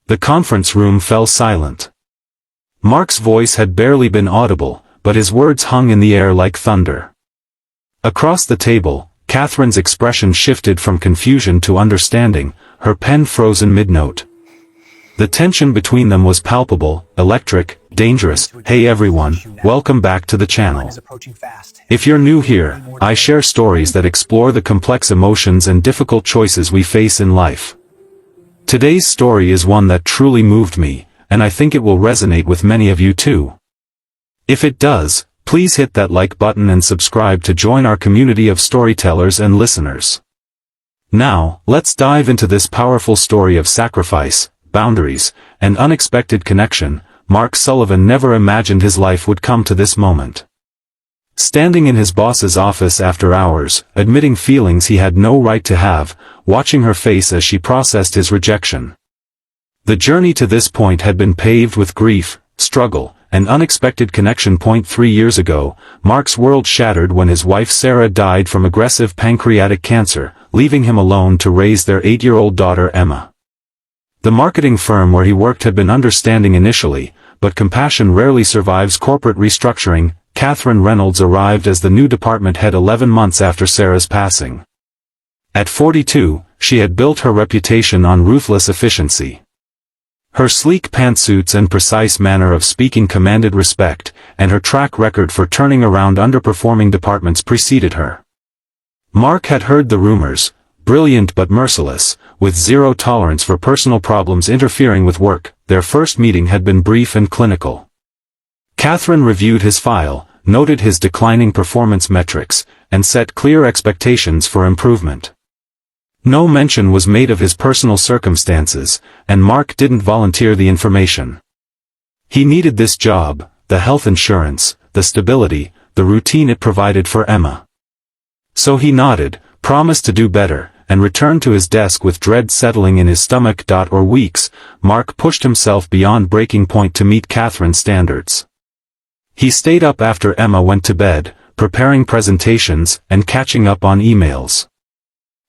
The conference room fell silent. Mark's voice had barely been audible, but his words hung in the air like thunder. Across the table, Catherine's expression shifted from confusion to understanding, her pen frozen mid-note. The tension between them was palpable, electric, dangerous. Hey everyone, welcome back to the channel. If you're new here, I share stories that explore the complex emotions and difficult choices we face in life. Today's story is one that truly moved me, and I think it will resonate with many of you too. If it does, please hit that like button and subscribe to join our community of storytellers and listeners. Now, let's dive into this powerful story of sacrifice, boundaries, and unexpected connection. Mark Sullivan never imagined his life would come to this moment. Standing in his boss's office after hours, admitting feelings he had no right to have, watching her face as she processed his rejection. The journey to this point had been paved with grief, struggle, and unexpected connection. 3 years ago, Mark's world shattered when his wife Sarah died from aggressive pancreatic cancer, leaving him alone to raise their 8-year-old daughter Emma. The marketing firm where he worked had been understanding initially, but compassion rarely survives corporate restructuring. Catherine Reynolds arrived as the new department head 11 months after Sarah's passing. At 42, she had built her reputation on ruthless efficiency. Her sleek pantsuits and precise manner of speaking commanded respect, and her track record for turning around underperforming departments preceded her. Mark had heard the rumors, brilliant but merciless, with zero tolerance for personal problems interfering with work. Their first meeting had been brief and clinical. Catherine reviewed his file, noted his declining performance metrics, and set clear expectations for improvement. No mention was made of his personal circumstances, and Mark didn't volunteer the information. He needed this job, the health insurance, the stability, the routine it provided for Emma. So he nodded, promised to do better, and returned to his desk with dread settling in his stomach. For weeks, Mark pushed himself beyond breaking point to meet Catherine's standards. He stayed up after Emma went to bed, preparing presentations and catching up on emails.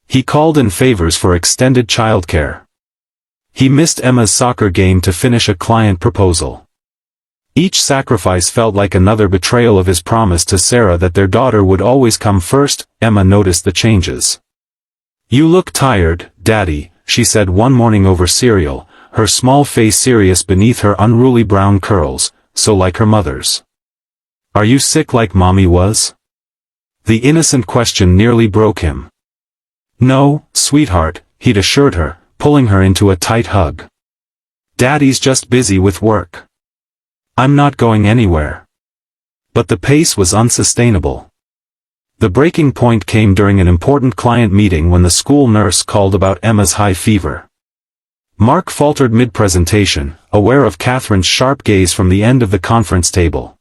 He called in favors for extended childcare. He missed Emma's soccer game to finish a client proposal. Each sacrifice felt like another betrayal of his promise to Sarah that their daughter would always come first. Emma noticed the changes. "You look tired, Daddy," she said one morning over cereal, her small face serious beneath her unruly brown curls, so like her mother's. "Are you sick like Mommy was?" The innocent question nearly broke him. "No, sweetheart," he'd assured her, pulling her into a tight hug. "Daddy's just busy with work. I'm not going anywhere." But the pace was unsustainable. The breaking point came during an important client meeting when the school nurse called about Emma's high fever. Mark faltered mid-presentation, aware of Catherine's sharp gaze from the end of the conference table.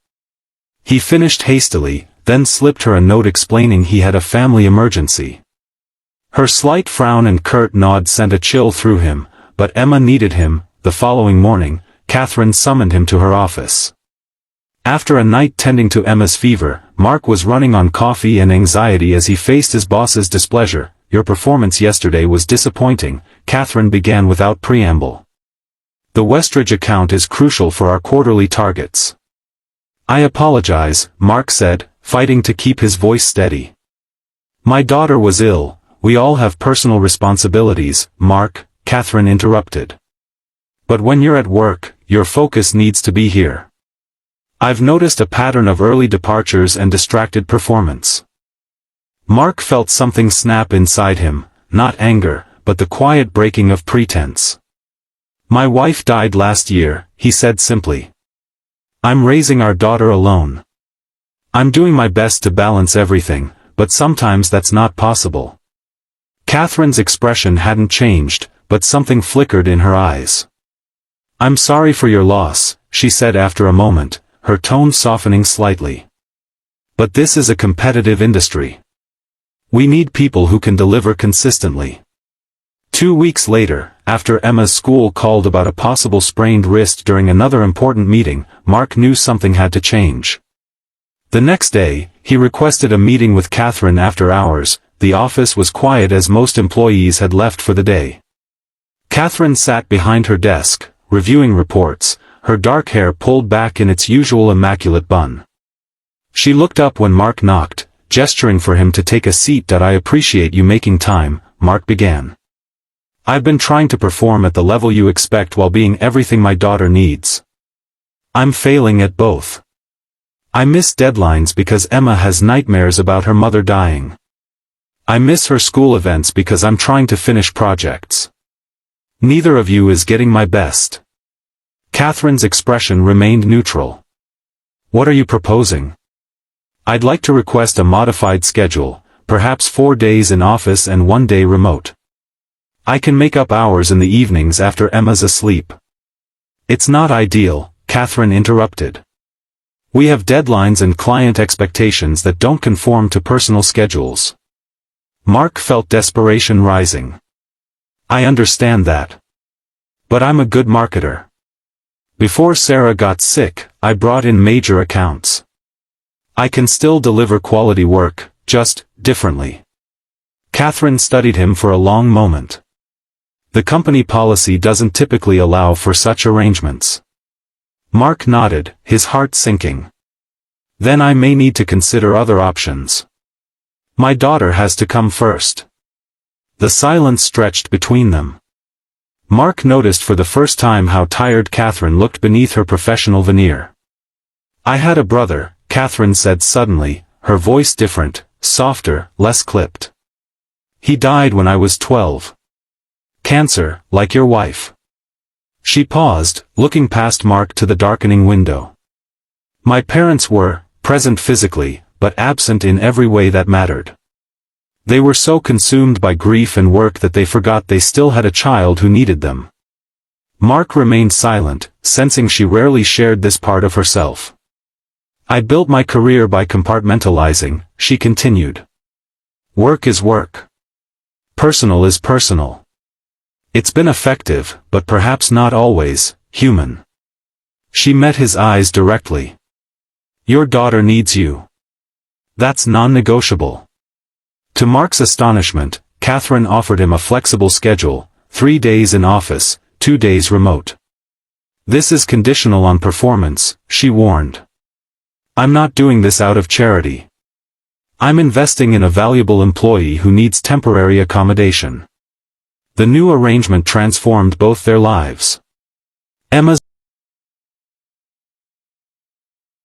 He finished hastily, then slipped her a note explaining he had a family emergency. Her slight frown and curt nod sent a chill through him, but Emma needed him. The following morning, Catherine summoned him to her office. After a night tending to Emma's fever, Mark was running on coffee and anxiety as he faced his boss's displeasure. "Your performance yesterday was disappointing," Catherine began without preamble. "The Westridge account is crucial for our quarterly targets." "I apologize," Mark said, fighting to keep his voice steady. "My daughter was ill. We all have personal responsibilities, Mark," Catherine interrupted. "But when you're at work, your focus needs to be here. I've noticed a pattern of early departures and distracted performance." Mark felt something snap inside him, not anger, but the quiet breaking of pretense. "My wife died last year," he said simply. "I'm raising our daughter alone. I'm doing my best to balance everything, but sometimes that's not possible." Catherine's expression hadn't changed, but something flickered in her eyes. "I'm sorry for your loss," she said after a moment, her tone softening slightly. "But this is a competitive industry. We need people who can deliver consistently." 2 weeks later, after Emma's school called about a possible sprained wrist during another important meeting, Mark knew something had to change. The next day, he requested a meeting with Catherine after hours. The office was quiet as most employees had left for the day. Catherine sat behind her desk, reviewing reports, her dark hair pulled back in its usual immaculate bun. She looked up when Mark knocked, gesturing for him to take a seat. "I appreciate you making time," Mark began. "I've been trying to perform at the level you expect while being everything my daughter needs. I'm failing at both. I miss deadlines because Emma has nightmares about her mother dying. I miss her school events because I'm trying to finish projects. Neither of you is getting my best." Catherine's expression remained neutral. "What are you proposing?" "I'd like to request a modified schedule, perhaps 4 days in office and 1 day remote. I can make up hours in the evenings after Emma's asleep." "It's not ideal," Catherine interrupted. "We have deadlines and client expectations that don't conform to personal schedules." Mark felt desperation rising. "I understand that. But I'm a good marketer. Before Sarah got sick, I brought in major accounts. I can still deliver quality work, just differently." Catherine studied him for a long moment. "The company policy doesn't typically allow for such arrangements." Mark nodded, his heart sinking. "Then I may need to consider other options. My daughter has to come first." The silence stretched between them. Mark noticed for the first time how tired Catherine looked beneath her professional veneer. "I had a brother," Catherine said suddenly, her voice different, softer, less clipped. "He died when I was 12. Cancer, like your wife." She paused, looking past Mark to the darkening window. "My parents were present physically, but absent in every way that mattered. They were so consumed by grief and work that they forgot they still had a child who needed them." Mark remained silent, sensing she rarely shared this part of herself. "I built my career by compartmentalizing," she continued. "Work is work. Personal is personal. It's been effective, but perhaps not always human." She met his eyes directly. "Your daughter needs you. That's non-negotiable." To Mark's astonishment, Catherine offered him a flexible schedule, 3 days in office, 2 days remote. "This is conditional on performance," she warned. "I'm not doing this out of charity. I'm investing in a valuable employee who needs temporary accommodation." The new arrangement transformed both their lives. Emma's